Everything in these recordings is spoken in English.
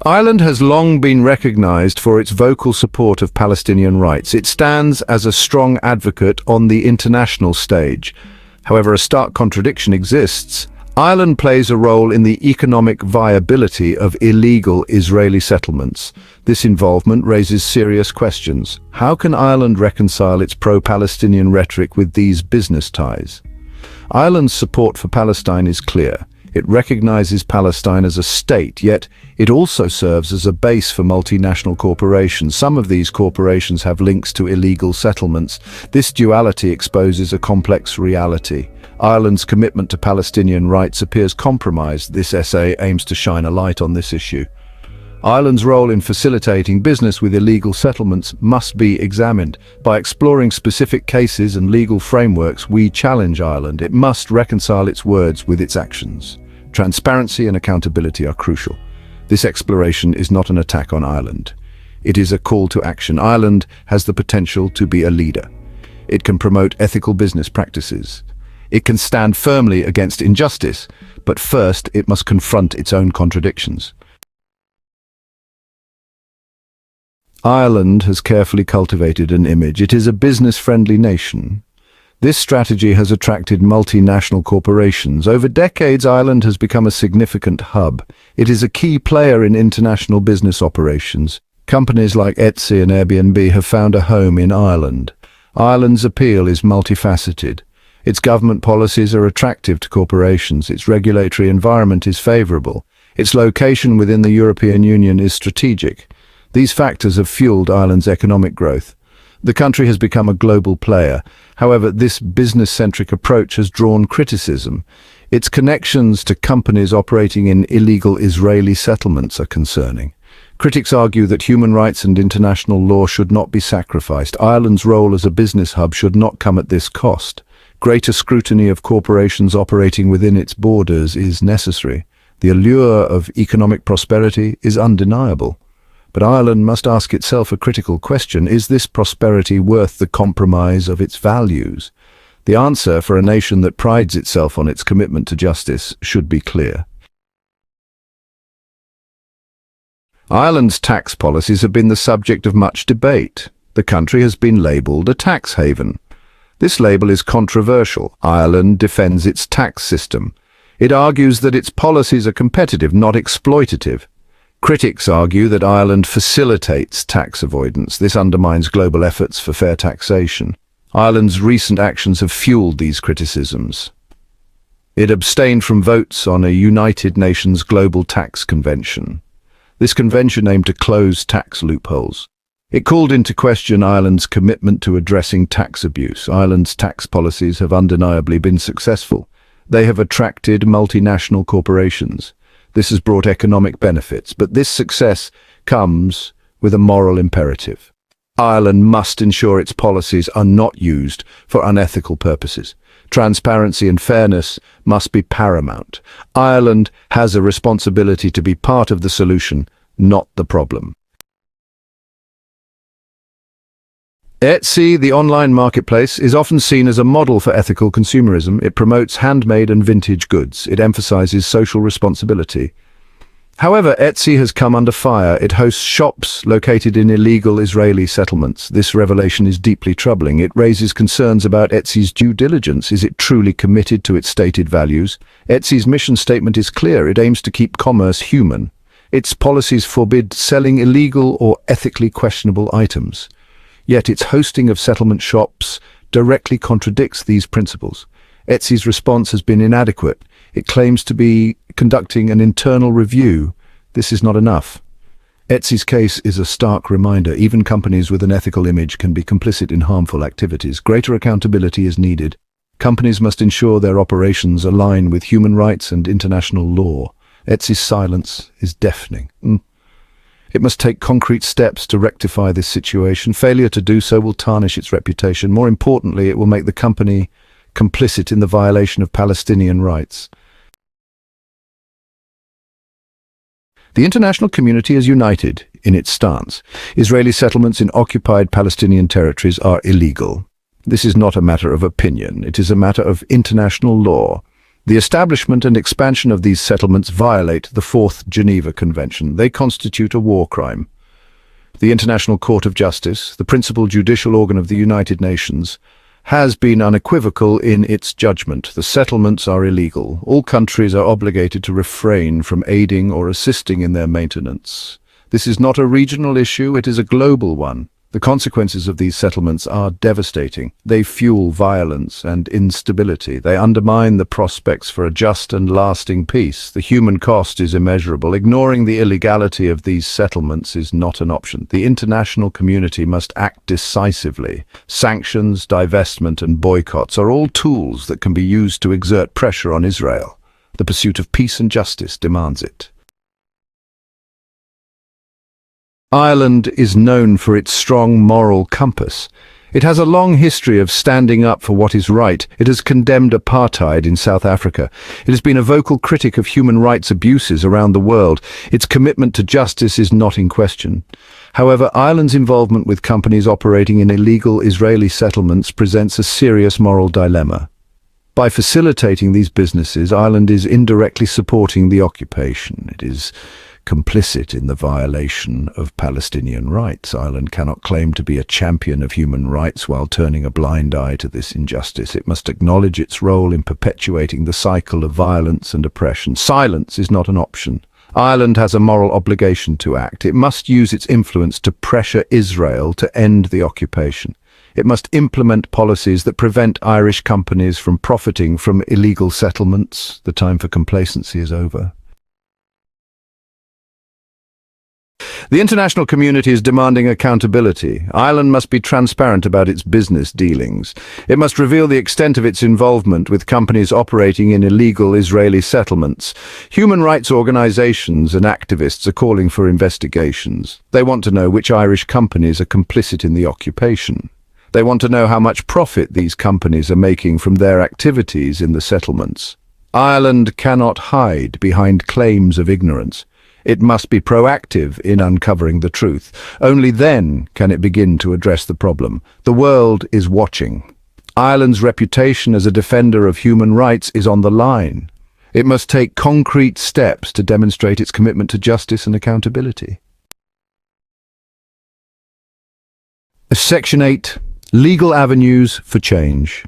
Ireland has long been recognized for its vocal support of Palestinian rights. It stands as a strong advocate on the international stage. However, a stark contradiction exists. Ireland plays a role in the economic viability of illegal Israeli settlements. This involvement raises serious questions. How can Ireland reconcile its pro-Palestinian rhetoric with these business ties? Ireland's support for Palestine is clear. It recognizes Palestine as a state, yet it also serves as a base for multinational corporations. Some of these corporations have links to illegal settlements. This duality exposes a complex reality. Ireland's commitment to Palestinian rights appears compromised. This essay aims to shine a light on this issue. Ireland's role in facilitating business with illegal settlements must be examined. By exploring specific cases and legal frameworks, we challenge Ireland. It must reconcile its words with its actions. Transparency and accountability are crucial. This exploration is not an attack on Ireland. It is a call to action. Ireland has the potential to be a leader. It can promote ethical business practices. It can stand firmly against injustice, but first it must confront its own contradictions. Ireland has carefully cultivated an image. It is a business-friendly nation. This strategy has attracted multinational corporations. Over decades, Ireland has become a significant hub. It is a key player in international business operations. Companies like Etsy and Airbnb have found a home in Ireland. Ireland's appeal is multifaceted. Its government policies are attractive to corporations. Its regulatory environment is favorable. Its location within the European Union is strategic. These factors have fueled Ireland's economic growth. The country has become a global player. However, this business-centric approach has drawn criticism. Its connections to companies operating in illegal Israeli settlements are concerning. Critics argue that human rights and international law should not be sacrificed. Ireland's role as a business hub should not come at this cost. Greater scrutiny of corporations operating within its borders is necessary. The allure of economic prosperity is undeniable. But Ireland must ask itself a critical question: is this prosperity worth the compromise of its values? The answer, for a nation that prides itself on its commitment to justice, should be clear. Ireland's tax policies have been the subject of much debate. The country has been labelled a tax haven. This label is controversial. Ireland defends its tax system. It argues that its policies are competitive, not exploitative. Critics argue that Ireland facilitates tax avoidance. This undermines global efforts for fair taxation. Ireland's recent actions have fueled these criticisms. It abstained from votes on a United Nations Global Tax Convention. This convention aimed to close tax loopholes. It called into question Ireland's commitment to addressing tax abuse. Ireland's tax policies have undeniably been successful. They have attracted multinational corporations. This has brought economic benefits, but this success comes with a moral imperative. Ireland must ensure its policies are not used for unethical purposes. Transparency and fairness must be paramount. Ireland has a responsibility to be part of the solution, not the problem. Etsy, the online marketplace, is often seen as a model for ethical consumerism. It promotes handmade and vintage goods. It emphasizes social responsibility. However, Etsy has come under fire. It hosts shops located in illegal Israeli settlements. This revelation is deeply troubling. It raises concerns about Etsy's due diligence. Is it truly committed to its stated values? Etsy's mission statement is clear. It aims to keep commerce human. Its policies forbid selling illegal or ethically questionable items. Yet its hosting of settlement shops directly contradicts these principles. Etsy's response has been inadequate. It claims to be conducting an internal review. This is not enough. Etsy's case is a stark reminder. Even companies with an ethical image can be complicit in harmful activities. Greater accountability is needed. Companies must ensure their operations align with human rights and international law. Etsy's silence is deafening. It must take concrete steps to rectify this situation. Failure to do so will tarnish its reputation. More importantly, it will make the company complicit in the violation of Palestinian rights. The international community is united in its stance. Israeli settlements in occupied Palestinian territories are illegal. This is not a matter of opinion. It is a matter of international law. The establishment and expansion of these settlements violate the Fourth Geneva Convention. They constitute a war crime. The International Court of Justice, the principal judicial organ of the United Nations, has been unequivocal in its judgment. The settlements are illegal. All countries are obligated to refrain from aiding or assisting in their maintenance. This is not a regional issue, it is a global one. The consequences of these settlements are devastating. They fuel violence and instability. They undermine the prospects for a just and lasting peace. The human cost is immeasurable. Ignoring the illegality of these settlements is not an option. The international community must act decisively. Sanctions, divestment, and boycotts are all tools that can be used to exert pressure on Israel. The pursuit of peace and justice demands it. Ireland is known for its strong moral compass. It has a long history of standing up for what is right. It has condemned apartheid in South Africa. It has been a vocal critic of human rights abuses around the world. Its commitment to justice is not in question. However, Ireland's involvement with companies operating in illegal Israeli settlements presents a serious moral dilemma. By facilitating these businesses, Ireland is indirectly supporting the occupation. It is complicit in the violation of Palestinian rights. Ireland cannot claim to be a champion of human rights while turning a blind eye to this injustice. It must acknowledge its role in perpetuating the cycle of violence and oppression. Silence is not an option. Ireland has a moral obligation to act. It must use its influence to pressure Israel to end the occupation. It must implement policies that prevent Irish companies from profiting from illegal settlements. The time for complacency is over. The international community is demanding accountability. Ireland must be transparent about its business dealings. It must reveal the extent of its involvement with companies operating in illegal Israeli settlements. Human rights organizations and activists are calling for investigations. They want to know which Irish companies are complicit in the occupation. They want to know how much profit these companies are making from their activities in the settlements. Ireland cannot hide behind claims of ignorance. It must be proactive in uncovering the truth. Only then can it begin to address the problem. The world is watching. Ireland's reputation as a defender of human rights is on the line. It must take concrete steps to demonstrate its commitment to justice and accountability. Section 8. Legal avenues for change.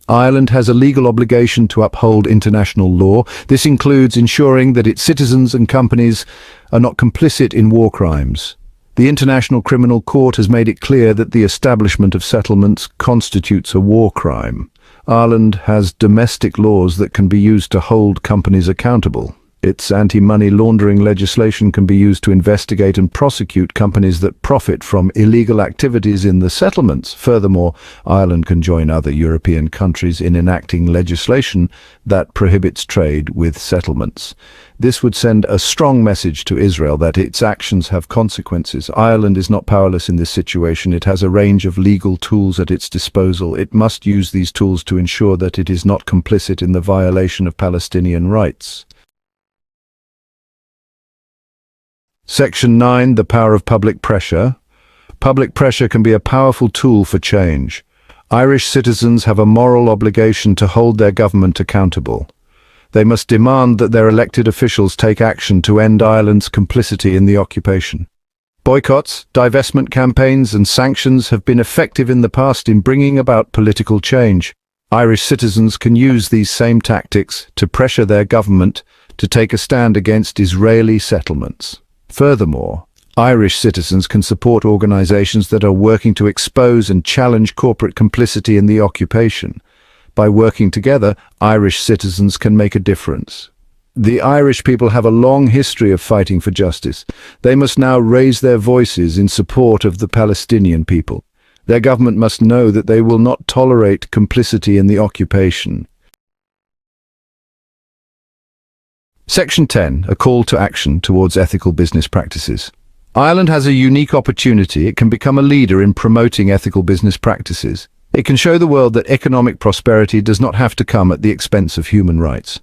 Ireland has a legal obligation to uphold international law. This includes ensuring that its citizens and companies are not complicit in war crimes. The International Criminal Court has made it clear that the establishment of settlements constitutes a war crime. Ireland has domestic laws that can be used to hold companies accountable. Its anti-money laundering legislation can be used to investigate and prosecute companies that profit from illegal activities in the settlements. Furthermore, Ireland can join other European countries in enacting legislation that prohibits trade with settlements. This would send a strong message to Israel that its actions have consequences. Ireland is not powerless in this situation. It has a range of legal tools at its disposal. It must use these tools to ensure that it is not complicit in the violation of Palestinian rights. Section 9. The power of public pressure. Public pressure can be a powerful tool for change. Irish citizens have a moral obligation to hold their government accountable. They must demand that their elected officials take action to end Ireland's complicity in the occupation. Boycotts, divestment campaigns, and sanctions have been effective in the past in bringing about political change. Irish citizens can use these same tactics to pressure their government to take a stand against Israeli settlements. Furthermore, Irish citizens can support organizations that are working to expose and challenge corporate complicity in the occupation. By working together, Irish citizens can make a difference. The Irish people have a long history of fighting for justice. They must now raise their voices in support of the Palestinian people. Their government must know that they will not tolerate complicity in the occupation. Section 10. A call to action towards ethical business practices. Ireland has a unique opportunity. It can become a leader in promoting ethical business practices. It can show the world that economic prosperity does not have to come at the expense of human rights.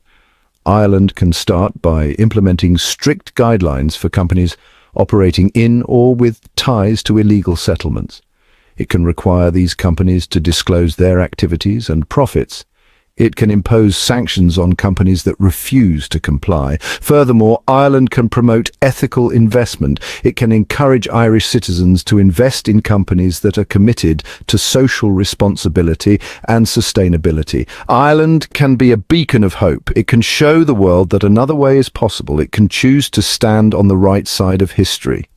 Ireland can start by implementing strict guidelines for companies operating in or with ties to illegal settlements. It can require these companies to disclose their activities and profits. It can impose sanctions on companies that refuse to comply. Furthermore, Ireland can promote ethical investment. It can encourage Irish citizens to invest in companies that are committed to social responsibility and sustainability. Ireland can be a beacon of hope. It can show the world that another way is possible. It can choose to stand on the right side of history.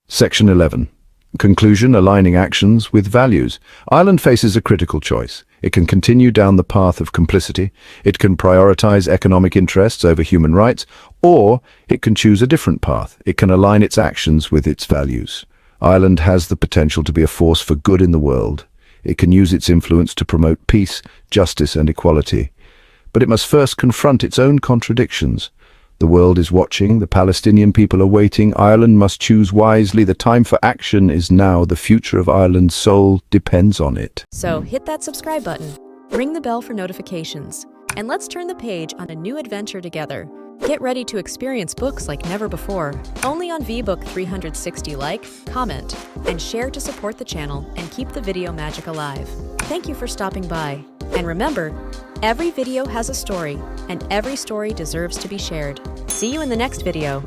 Section 11. Conclusion: aligning actions with values. Ireland faces a critical choice. It can continue down the path of complicity, it can prioritize economic interests over human rights, or it can choose a different path. It can align its actions with its values. Ireland has the potential to be a force for good in the world. It can use its influence to promote peace, justice, and equality. But it must first confront its own contradictions. The world is watching, the Palestinian people are waiting. Ireland must choose wisely. The time for action is now. The future of Ireland's soul depends on it. So hit that subscribe button, ring the bell for notifications, and let's turn the page on a new adventure together. Get ready to experience books like never before, only on VBook 360. Like, comment, and share to support the channel and keep the video magic alive. Thank you for stopping by. And remember, every video has a story, and every story deserves to be shared. See you in the next video.